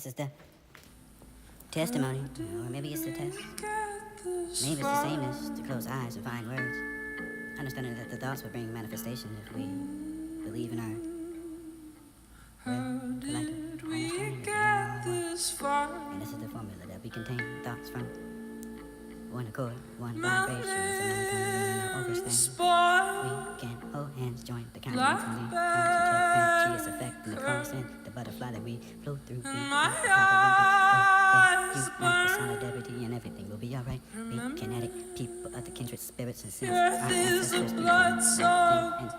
This is the testimony, or maybe it's the test. Maybe it's the same as to close eyes and find words. Understanding that the thoughts will bring manifestation if we believe in our collective understanding that we are all one. And this is the formula that we contain thoughts from. One accord, one vibration, it's another kind of overstand. We can hold hands, join the countenance and lean, concentrate, chi is affecting the cause and the butterfly that we flow through. We the solidarity and everything will be alright. Be kinetic, people of the kindred spirits and sins. Our ancestors be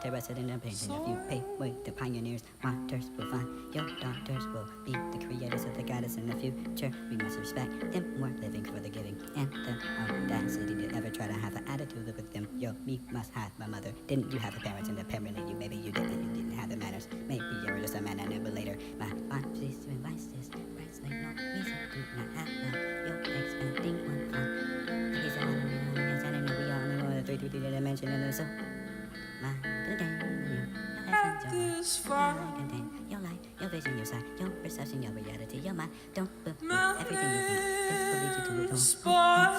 interested in their painting. If you pay way the pioneers, martyrs will find your daughters will be the creators of the goddess in the future. We must respect them, more living for the giving and the audacity to ever try to have an attitude with them. Yo, me must have my mother. Didn't you have the parents and the parent in you? Maybe you didn't have the manners. Maybe you were just a man I knew, but later my mind ceased to advise this. Rights like no reason to not have love. You're expanding one fun. He's a man, I know we all know the 3 through 3 dimension and the soul. My contain you. This far. Contain your light, your vision, your sight, your perception, your reality, your mind. Don't believe everything you think. This will lead you to a goal.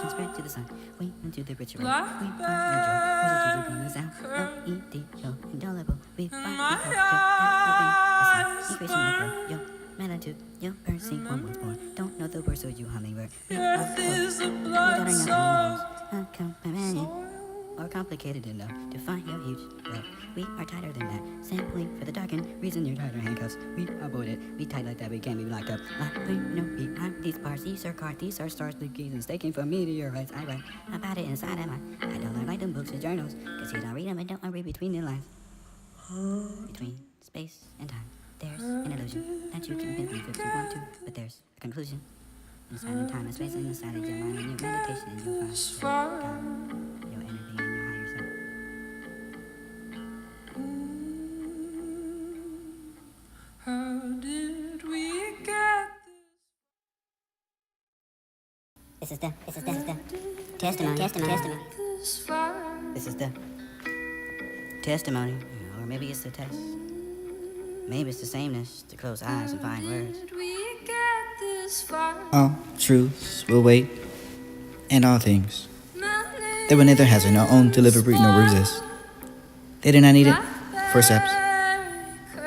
From spread to the sun. We into the ritual. We find your joy. Hold it to the sound. L-E-D-O, indelible. We find the hope. The sun. Increasing the glow. Your magnitude. Your perceiving one once more. Don't know the words, so you hummingbird. We are close. Without a companion. Or complicated enough to find your huge love. We are tighter than that. Simply for the darkened reason you're tighter handcuffs. We are boarded. We tight like that. We can't be locked up. We know behind these bars. These are cards. These are stars. Leaking and staking for meteorites. I write about it inside of mine. I don't learn like them books and journals. Cause you don't read them and don't read between the lines. Between space and time. There's an illusion that you can believe if you want to. But there's a conclusion. Inside of time and space and inside of your mind and your meditation and you'll find God. How did we get this is the testimony. This is the testimony, or maybe it's the test. Maybe it's the sameness to close eyes and find words. All truths will wait, and all things. They will neither hazard nor own delivery nor resist. They do not need it for steps.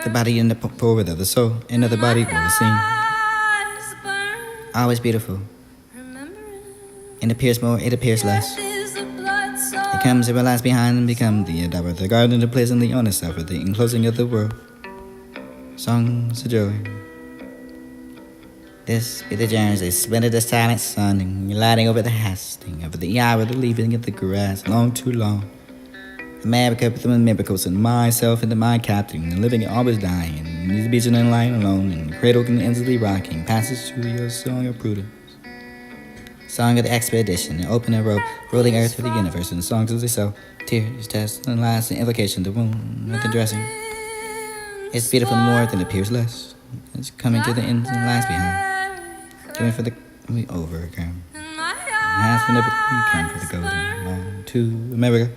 The body in the forward of the soul, another body will be seen. Always beautiful. It appears more, it appears less. It comes, it will last behind and become the adorer, the garden, the place, and the honest self of the enclosing of the world. Songs of joy. This be the journeys, they splendid the silent sun, and you're lighting over the hasting, over the hour, the leaving of the grass, long too long. America with the miracles and myself and the mind captain, and living and always dying, and the beaching and lying alone, and cradle and endlessly rocking, passes through your song of prudence. Song of the expedition, and open a rope, rolling earth through the universe, and songs as they sow, tears, tests, and last, and invocation, the wound with the dressing. It's beautiful more than it appears less. It's coming to the end and last behind. Going for the we overcome. Half whenever we come for the golden line to America.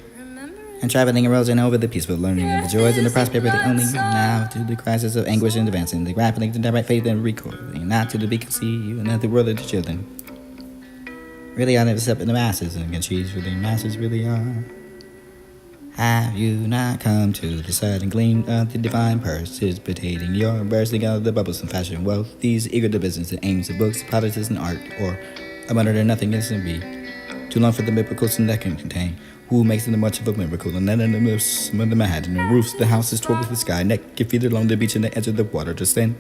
And traveling and rosing over the peaceful learning of the joys and the prosperity only now to the crisis of anguish and advancing, the grappling to direct faith and recoiling, not to the big see you and not the world of the children. Really are never up in the masses and can choose for the masses really are. Have you not come to the sudden gleam of the divine precipitating your bursting out of the bubbles of fashion wealth, these eager to business that aims at books, politics, and art, or about it nothingness and be too long for the miracles and that can contain. Who makes it much of a miracle? And then in the midst of the Manhattan, the roofs, the houses towards the sky, naked feet along the beach and the edge of the water to stand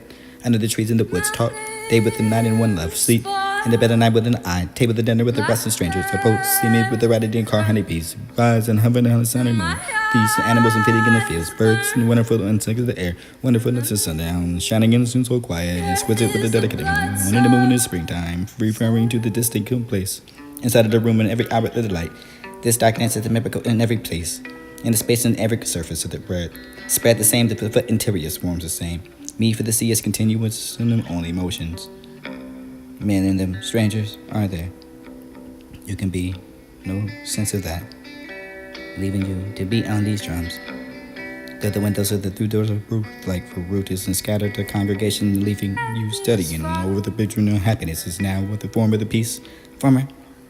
under the trees in the woods, talk day with the night and one love, sleep in the bed at night with an eye, table the dinner with the rest of strangers, the boats, see me with the riding car honeybees, rise and hover down the sun and moon, these animals and feeding in the fields, birds and wonderful insects of the air, wonderfulness of sundown, shining innocent so quiet, exquisite with the delicate moon, when in the moon is springtime, referring to the distinct place, inside of the room in every hour of the light. This darkness is a miracle in every place, in the space and every surface of the bread. Spread the same, the foot interior swarms the same. Me for the sea is continuous in them only motions. Men in them, strangers are there. You can be no sense of that, leaving you to beat on these drums. Though the windows of the two doors of Ruth, like for Ruth is and scattered the congregation, leaving you studying over the picture of happiness is now with the form of the peace. Farmer,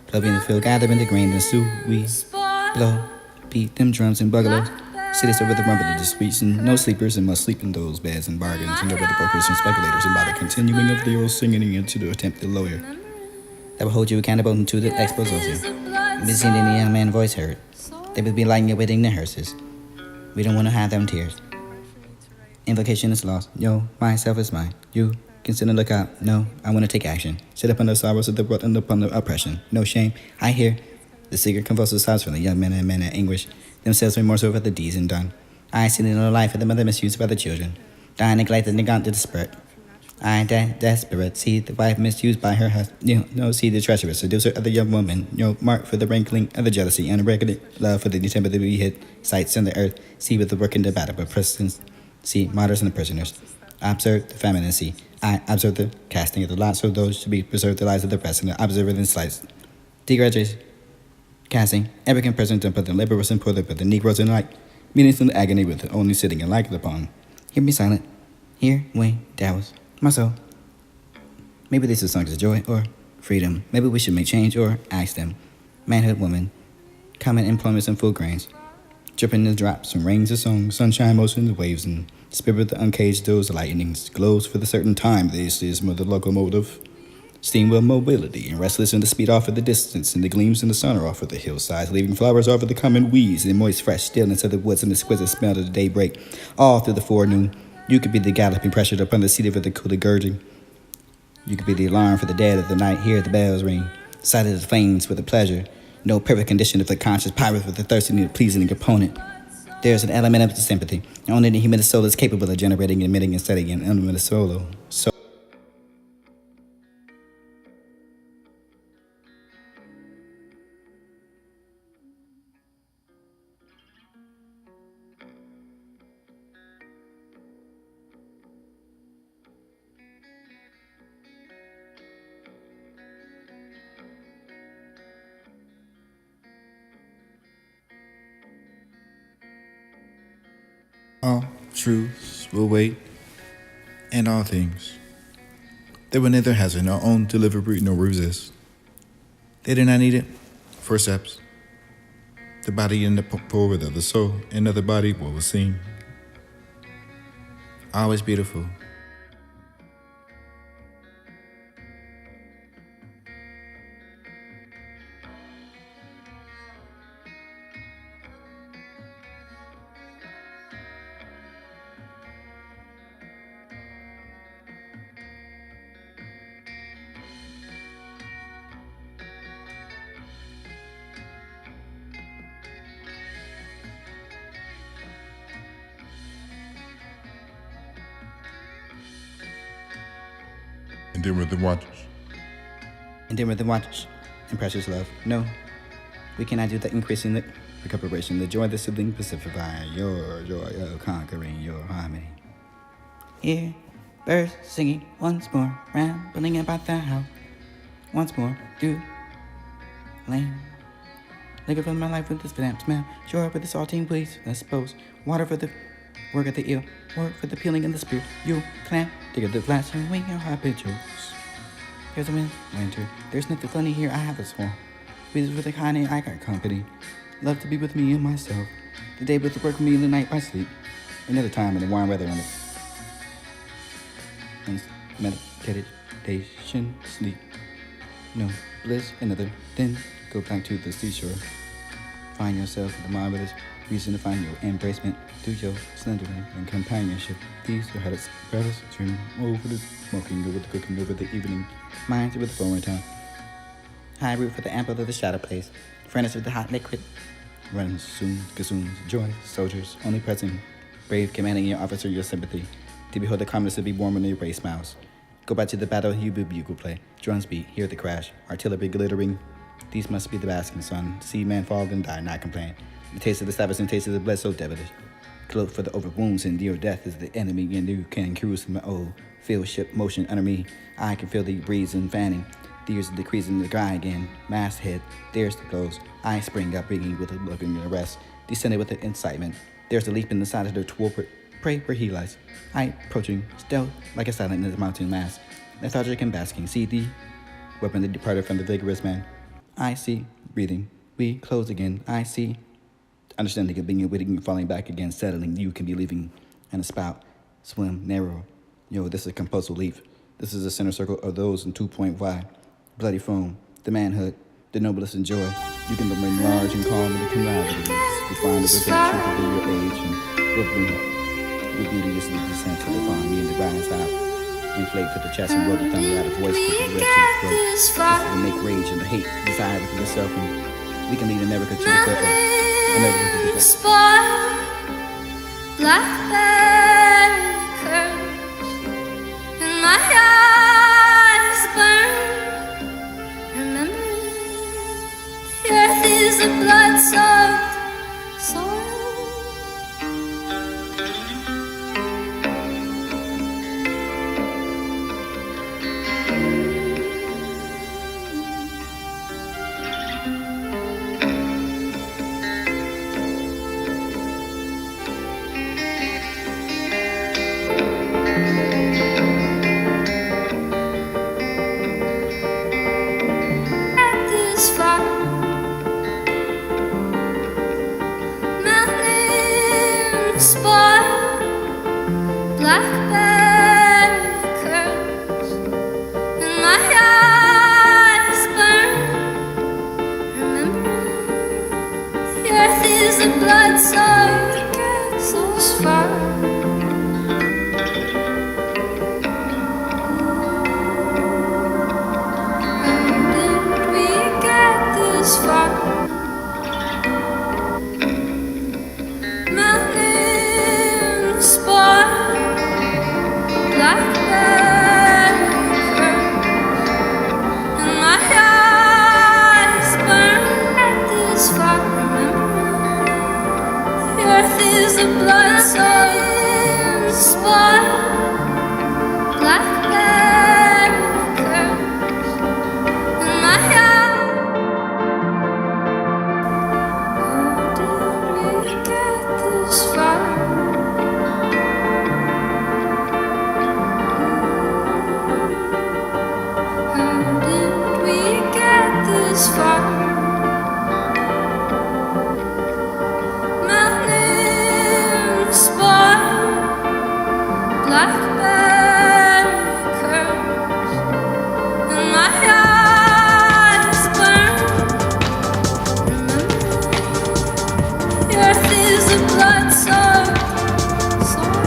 ploughing the field, gathering the grain, and soon we blow, beat them drums and bugalows. Cities over the rumble of the streets, and no sleepers, and must sleep in those beds and bargains, and over the brokers and speculators, and by the continuing of the old singing into the attempted lawyer that will hold you accountable to the exposition. Missing any young man voice heard, they would be lying awaiting their hearses. We don't want to have them tears. Invocation is lost. Yo, myself is mine. You can sit and look out. No, I want to take action. Sit upon the sorrows of the brought and upon the oppression. No shame. I hear the secret convulsive sobs from the young men and men in anguish, themselves remorseful for the deeds and done. I see the little life of the mother misused by the children, dying neglected, neglected to desperate. I desperate, see the wife misused by her husband. No, see the treacherous seducer of the young woman. Mark for the rankling of the jealousy and unregulated love for the temper that we hit sights in the earth. See with the work in the battle, but persons. See martyrs and the prisoners. I observe the famine see. I observe the casting of the lots of those to be preserved the lives of the rest, and the observer in slights. Degradations. Casting every person to put the laborers and poor, but the Negroes in light, meanings in the agony with the only sitting and likened upon. Hear me silent. Here, Wayne, Dallas, my soul. Maybe this is songs of joy or freedom. Maybe we should make change or ask them. Manhood, woman, common employments and full grains. Dripping the drops from rains of song, sunshine, motion, the waves, and spirit the uncaged those lightnings. Glows for the certain time, this is the locomotive. Steam wheel mobility, and restless in the speed off of the distance, and the gleams in the sun are off of the hillsides, leaving flowers over the common weeds, and moist fresh stillness of the woods, and the exquisite smell of the daybreak, all through the forenoon. You could be the galloping pressured upon the seat of the cool gurging. You could be the alarm for the dead of the night, hear the bells ring, sight of the flames with the pleasure, no perfect condition of the conscious pirate with the thirsty need of pleasing the opponent. There's an element of the sympathy, and only the human soul is capable of generating, emitting, and studying an element of solo. So all truths will wait, and all things. They will neither hazard nor own delivery nor resist. They do not need it. Forceps. The body in the forward of the soul, another body what was seen. Always beautiful. And then with the watchers. and then with the watch and precious love. No, we cannot do the increasing the recuperation, the joy, the sibling pacify, your joy of conquering your harmony. Here, birds singing once more, rambling about the house. Once more, do land. Liquor from my life with this damp smell, joy for the salting please, I suppose. Water for the work of the ill, work for the peeling in the spirit. You clamp, dig at the flash, and wing your heart pictures. Here's a winter. There's nothing funny here, I have a swarm. Breathes with the honey, I got company. Love to be with me and myself. The day with the work with me, the night by sleep. Another time in the warm weather on it. Meditation, sleep. No bliss, another. Then go back to the seashore. Find yourself in the marvelous reason to find your embracement through your slendering and companionship. These are habits, brothers, dreaming over the smoking, over the cooking, over the evening, minds with the forward time. High root for the ample of the shadow place, furnace with the hot liquid. Runs soon, consumes joy, soldiers, only present, brave, commanding your officer your sympathy. To behold the calmness to be warm when your race smiles. Go back to the battle, you bugle play. Drums beat, hear the crash, artillery glittering. These must be the basking sun. See man fall and die, not complain. The taste of the savage and taste of the blood so devilish. Cloak for the over wounds and dear death is the enemy, and you can cruise from the old. Feel ship motion under me. I can feel the breeze and fanning. Tears decreasing the sky again. Masthead, there's the blows. I spring up, bringing with a look in the rest. Descended with the incitement. There's a leap in the side of the torpor. Pray where he lies. I approaching, stealth like a silent in the mountain mass. Lethargic and basking. See thee? Weapon that departed from the vigorous man. I see. Breathing. We close again. I see. Understanding of being a witting, falling back again, settling. You can be leaving. And a spout. Swim. Narrow. Yo, this is a compulsive leaf. This is a center circle of those in 2-point Y. Bloody foam. The manhood. The noblest in joy. You can remain large and calm in the camaraderie. You find the truth of your age and woodland. Your beauty is the descent to the bond. Me and the rise out. Inflate for the chest and roll the thunder out of voice with the wretched throat. This will make rage and the hate desire within yourself, and we can lead America to the foot. America to the foot. Blackberry curves and my eyes burn. Remembering the earth is a blood-soaked soil. Blackberry curls and my eyes burn. Remembering the earth is a blood-soaked soul's fire. How did we get this far? Mountain spot. Blackberry curls and my eyes burn at this far. Remembering the earth is a blood-soaked spot. Blackberry curls and my eyes. How did we get this far? This far, mountain spot, blackberry curls, and my eyes burn. Remembering the earth is a blood-soaked soil.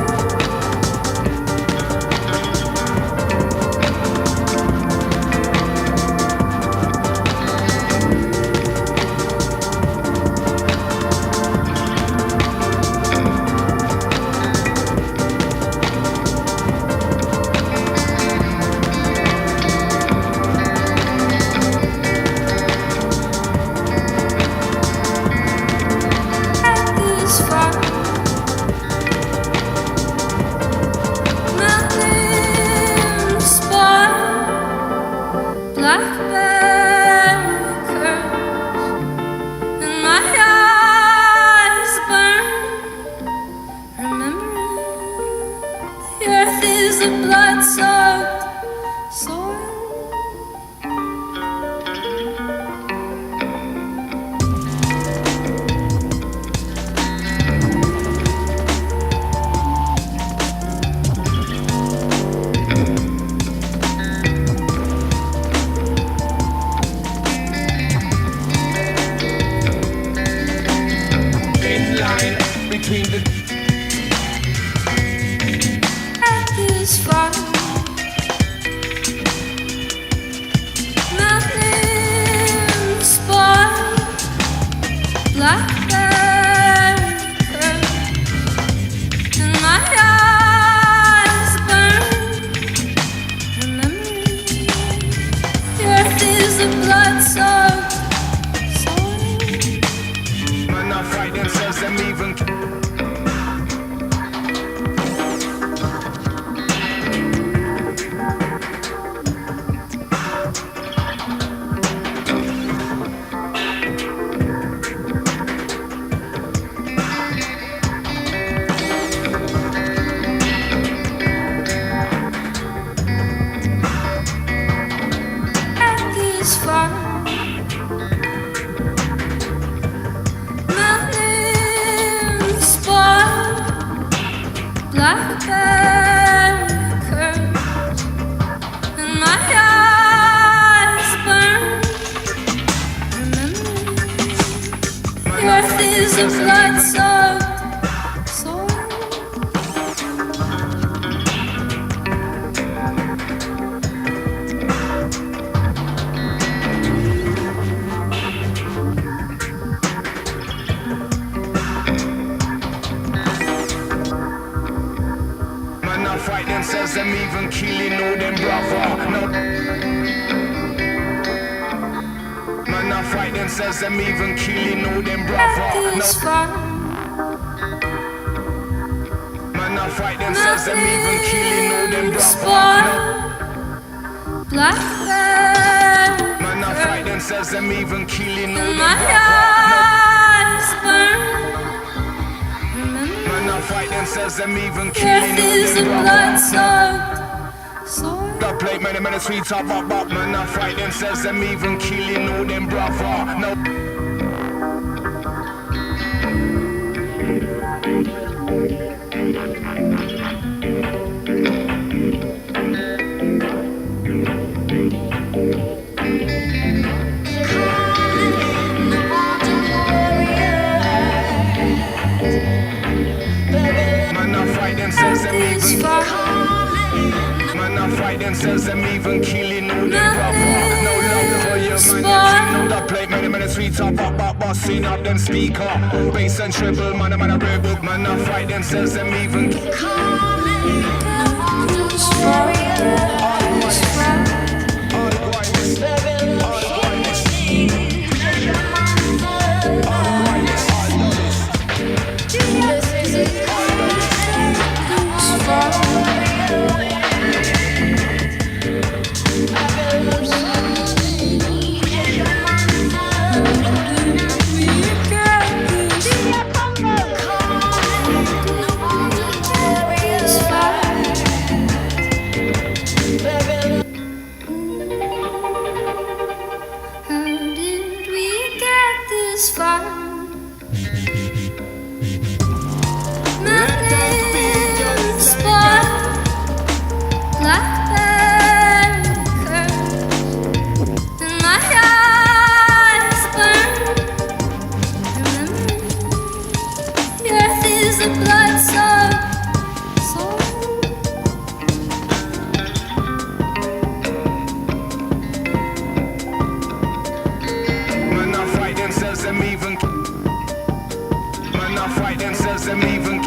Blackberry curls and my eyes burn. Remembering the earth is a blood-soaked soil. Between the At this far, mountain spot, blackberry curls and my eyes burn. Remembering the earth is a blood-soaked soil. man not fight themselves, them even. a blood-soaked soul. Man, I fight themselves, them even killing all them brother. No. Man, I fight themselves, them even killing all them brother. This No. far, Man, I fight themselves, them even killing all them brother. spot, black bear. Man, I fight themselves, them even killing all them My brother. eyes burn. Man, I fight themselves, them even Earth killing all is a them brother. blood-soaked soul. The plate many sweets up, man, I fight themselves, them even killing all them brother. No. Man, I fight themselves, them This even far, Man, I fight themselves, them even killing all them brother. No love for you, man, you know the plate many sweets up, busting up them speaker. Bass and treble, man, I red book, man, I fight themselves, them even this far, this far. Man, I fight themselves, them even Man, I fight themselves, them even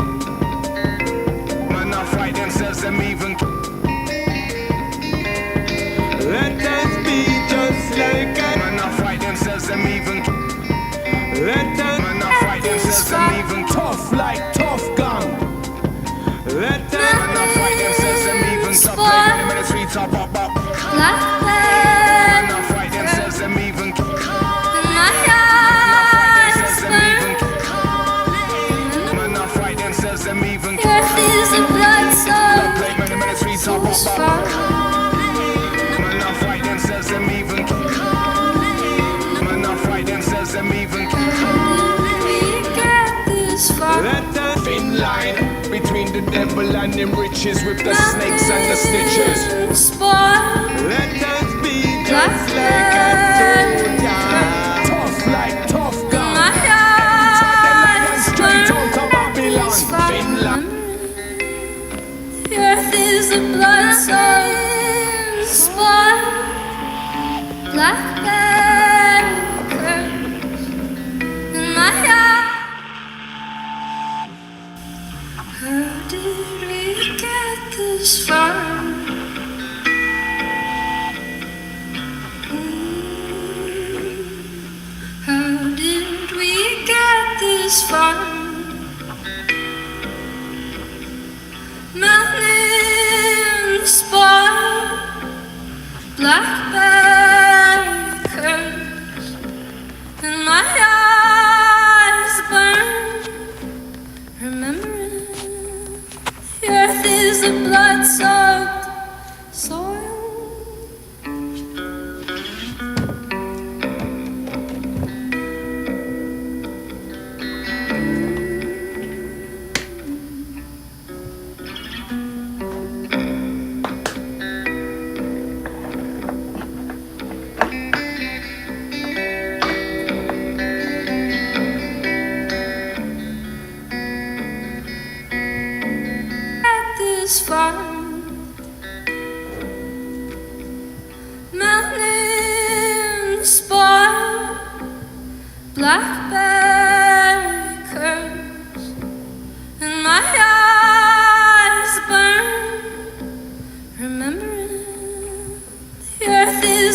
Man, I fight themselves, them even Let us be just like a Man, I fight themselves, them even Let us Man, I fight themselves, them even tough like tough gun. Let us Man, I fight themselves, them even Top play, many sweets up, Man, I fight themselves, them even Man, I fight themselves, them even Earth is a blood Top soul. play, many sweets up, Man, I fight themselves, them even Man, I fight themselves, them even let us Thin line between the devil and them riches with the snakes and the snitches. let us be just like a soldier. Tough like tough gun. Straight out of Babylon. Thin line. Earth is a blood soul spot, black bear curse in my eye. How did we get this far?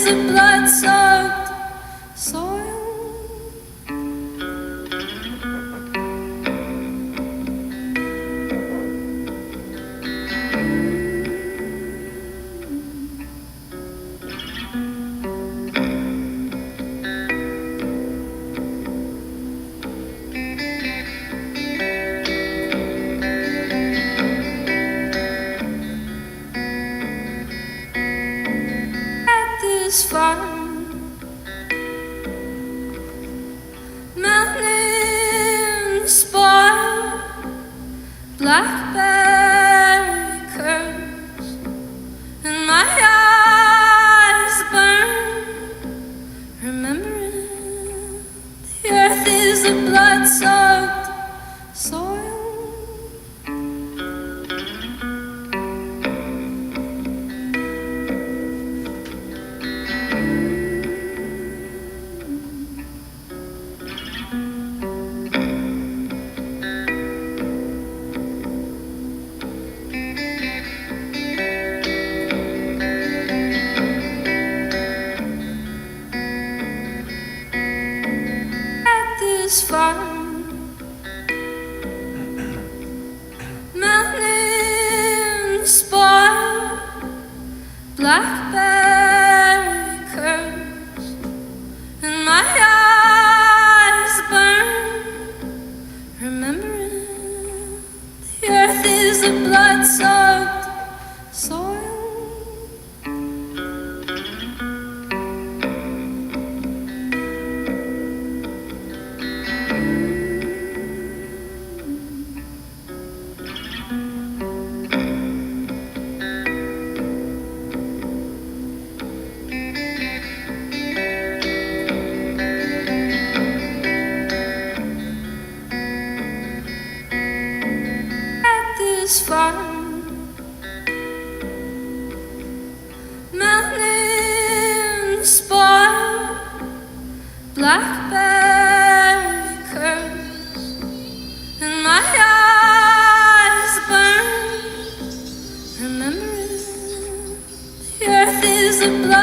a blood-soaked soil. This fire, mountain spoil, blackberry curves, and my eyes burn, remembering the earth is a blood-soaked soil. This farm, mountain spoil, blackberry curves, and my eyes burn, remembering the earth is a blood-soaked soil. This farm, mountain spoil, blackberry curves, and my eyes burn, remembering the earth is a blood.